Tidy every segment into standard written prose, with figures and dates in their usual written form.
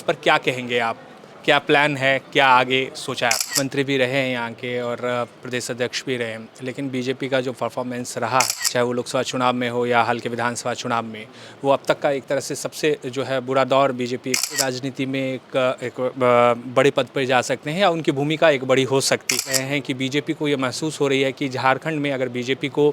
पर क्या कहेंगे आप? क्या प्लान है? क्या आगे सोचा है? मंत्री भी रहे हैं यहाँ के और प्रदेश अध्यक्ष भी रहे हैं, लेकिन बीजेपी का जो परफॉर्मेंस रहा है, चाहे वो लोकसभा चुनाव में हो या हाल के विधानसभा चुनाव में, वो अब तक का एक तरह से सबसे जो है बुरा दौर बीजेपी राजनीति में एक बड़े पद पर जा सकते हैं या उनकी भूमिका एक बड़ी हो सकती है कि बीजेपी को ये महसूस हो रही है कि झारखंड में अगर बीजेपी को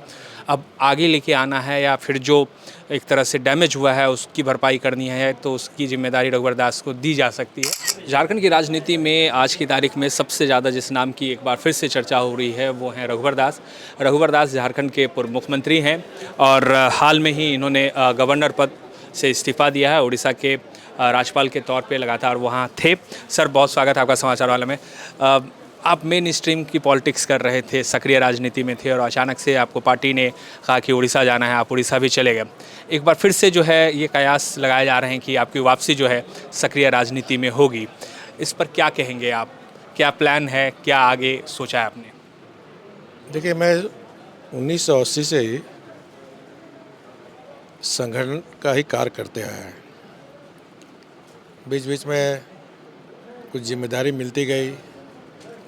अब आगे लेके आना है या फिर जो एक तरह से डैमेज हुआ है उसकी भरपाई करनी है, तो उसकी जिम्मेदारी रघुवर दास को दी जा सकती है। झारखंड की राजनीति में आज की तारीख में सबसे ज़्यादा जिस नाम की एक बार फिर से चर्चा हो रही है वो हैं रघुवर दास। रघुवर दास झारखंड के पूर्व मुख्यमंत्री हैं और हाल में ही इन्होंने गवर्नर पद से इस्तीफा दिया है। उड़ीसा के राज्यपाल के तौर पे लगातार वहाँ थे। सर, बहुत स्वागत है आपका समाचार वाला में। आप मेन स्ट्रीम की पॉलिटिक्स कर रहे थे, सक्रिय राजनीति में थे और अचानक से आपको पार्टी ने कहा कि उड़ीसा जाना है, आप उड़ीसा भी चले गए। एक बार फिर से जो है ये कयास लगाए जा रहे हैं कि आपकी वापसी जो है सक्रिय राजनीति में होगी। इस पर क्या कहेंगे आप? क्या प्लान है? क्या आगे सोचा है आपने? देखिए, मैं 1980 से ही संगठन का ही कार्य करते आया है। बीच बीच में कुछ जिम्मेदारी मिलती गई,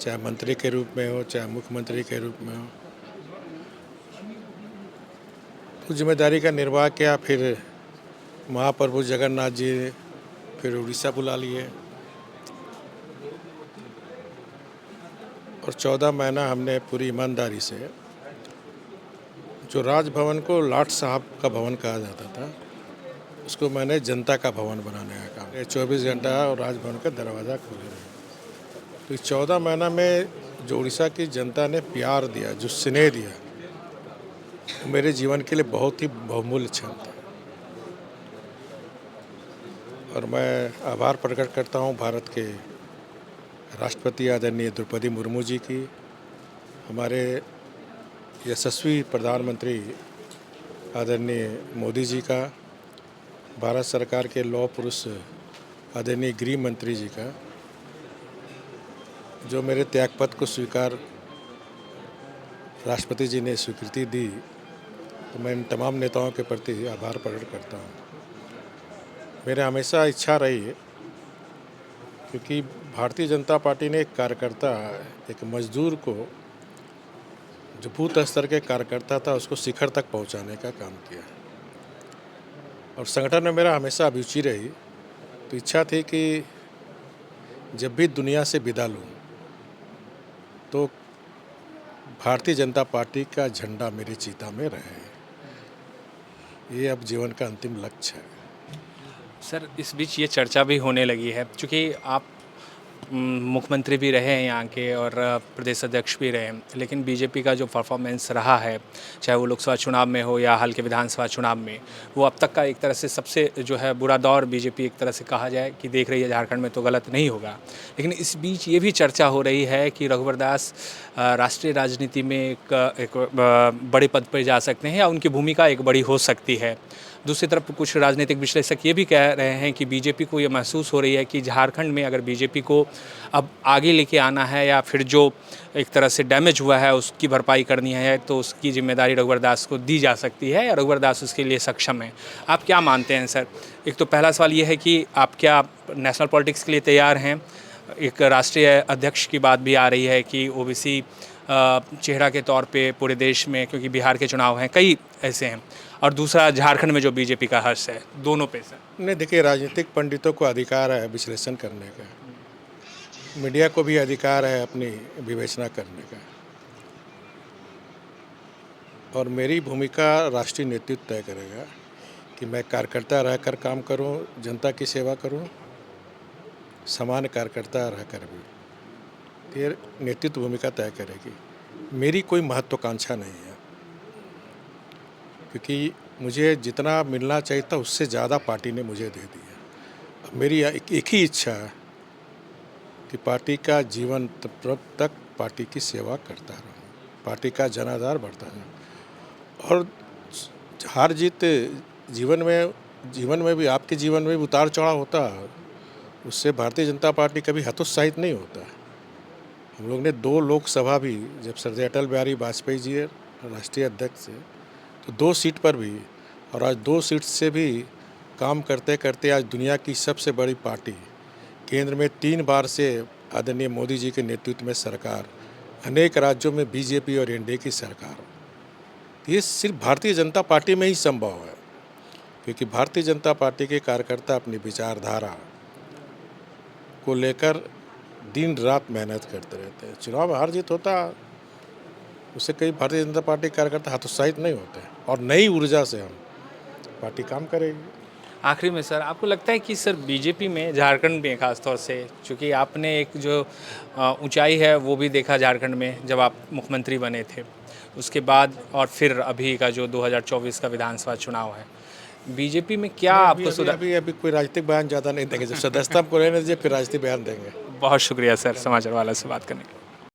चाहे मंत्री के रूप में हो, चाहे मुख्यमंत्री के रूप में हो। उस जिम्मेदारी का निर्वाह किया। फिर महाप्रभु जगन्नाथ जी फिर उड़ीसा बुला लिए और 14 महीना हमने पूरी ईमानदारी से, जो राजभवन को लाट साहब का भवन कहा जाता था, उसको मैंने जनता का भवन बनाने का काम। 24 घंटा और राजभवन का दरवाज़ा खोले रहे। तो इस 14 महीना में जो उड़ीसा की जनता ने प्यार दिया, जो स्नेह दिया, वो मेरे जीवन के लिए बहुत ही बहुमूल्य क्षण था। और मैं आभार प्रकट करता हूँ भारत के राष्ट्रपति आदरणीय द्रौपदी मुर्मू जी की, हमारे यशस्वी प्रधानमंत्री आदरणीय मोदी जी का, भारत सरकार के लौह पुरुष आदरणीय गृह मंत्री जी का, जो मेरे त्यागपत्र को स्वीकार राष्ट्रपति जी ने स्वीकृति दी। तो मैं इन तमाम नेताओं के प्रति आभार प्रकट करता हूँ। मेरे हमेशा इच्छा रही है, क्योंकि भारतीय जनता पार्टी ने एक कार्यकर्ता, एक मजदूर को, जो बूथ स्तर के कार्यकर्ता था, उसको शिखर तक पहुंचाने का काम किया। और संगठन में मेरा हमेशा अभिरुचि रही। तो इच्छा थी कि जब भी दुनिया से विदा लूँ तो भारतीय जनता पार्टी का झंडा मेरी चिता में रहे। ये अब जीवन का अंतिम लक्ष्य है। सर, इस बीच ये चर्चा भी होने लगी है, चूँकि आप मुख्यमंत्री भी रहे हैं यहाँ के और प्रदेश अध्यक्ष भी रहे हैं, लेकिन बीजेपी का जो परफॉर्मेंस रहा है, चाहे वो लोकसभा चुनाव में हो या हाल के विधानसभा चुनाव में, वो अब तक का एक तरह से सबसे जो है बुरा दौर बीजेपी एक तरह से कहा जाए कि देख रही है झारखंड में, तो गलत नहीं होगा। लेकिन इस बीच ये भी चर्चा हो रही है कि रघुवर दास राष्ट्रीय राजनीति में एक बड़े पद पर जा सकते हैं या उनकी भूमिका एक बड़ी हो सकती है। दूसरी तरफ कुछ राजनीतिक विश्लेषक ये भी कह रहे हैं कि बीजेपी को ये महसूस हो रही है कि झारखंड में अगर बीजेपी को अब आगे लेके आना है या फिर जो एक तरह से डैमेज हुआ है उसकी भरपाई करनी है, तो उसकी जिम्मेदारी रघुवर दास को दी जा सकती है या रघुवर दास उसके लिए सक्षम है। आप क्या मानते हैं सर? एक तो पहला सवाल ये है कि आप क्या नेशनल पॉलिटिक्स के लिए तैयार हैं? एक राष्ट्रीय अध्यक्ष की बात भी आ रही है कि ओबीसी चेहरा के तौर पे पूरे देश में, क्योंकि बिहार के चुनाव हैं, कई ऐसे हैं, और दूसरा झारखंड में जो बीजेपी का हर्ष है, दोनों पे सर। नहीं, देखिए, राजनीतिक पंडितों को अधिकार है विश्लेषण करने का, मीडिया को भी अधिकार है अपनी विवेचना करने का, और मेरी भूमिका राष्ट्रीय नेतृत्व तय करेगा कि मैं कार्यकर्ता रहकर काम करूं, जनता की सेवा करूं, सामान्य कार्यकर्ता रहकर भी। ये नेतृत्व भूमिका तय करेगी। मेरी कोई महत्वाकांक्षा नहीं है, क्योंकि मुझे जितना मिलना चाहिए था उससे ज़्यादा पार्टी ने मुझे दे दिया। मेरी एक ही इच्छा है कि पार्टी का जीवन तक पार्टी की सेवा करता रहूं, पार्टी का जनाधार बढ़ता रहे। और हार जीत जीवन में भी, आपके जीवन में भी उतार चढ़ाव होता है, उससे भारतीय जनता पार्टी कभी हतोत्साहित नहीं होता। हम लोग ने 2 लोकसभा भी, जब सरदार अटल बिहारी वाजपेयी जी राष्ट्रीय अध्यक्ष थे, तो 2 सीट पर भी, और आज 2 सीट से भी काम करते करते आज दुनिया की सबसे बड़ी पार्टी केंद्र में 3 बार से आदरणीय मोदी जी के नेतृत्व में सरकार, अनेक राज्यों में बीजेपी और एनडीए की सरकार, ये सिर्फ भारतीय जनता पार्टी में ही संभव है, क्योंकि भारतीय जनता पार्टी के कार्यकर्ता अपनी विचारधारा को लेकर दिन रात मेहनत करते रहते हैं। चुनाव में हार जीत होता, उससे कई भारतीय जनता पार्टी के कार्यकर्ता हतोत्साहित नहीं होते, और नई ऊर्जा से हम पार्टी काम करेगी। आखिरी में सर, आपको लगता है कि सर बीजेपी में, झारखंड में खासतौर से, चूँकि आपने एक जो ऊंचाई है वो भी देखा झारखंड में जब आप मुख्यमंत्री बने थे, उसके बाद और फिर अभी का जो 2024 का विधानसभा चुनाव है, बीजेपी में क्या आपको सुधार? अभी कोई राजनीतिक बयान ज़्यादा नहीं देंगे, जब सदस्यता को रहने दीजिए फिर राजनीतिक बयान देंगे। बहुत शुक्रिया सर समाचार वाला से बात करने के लिए।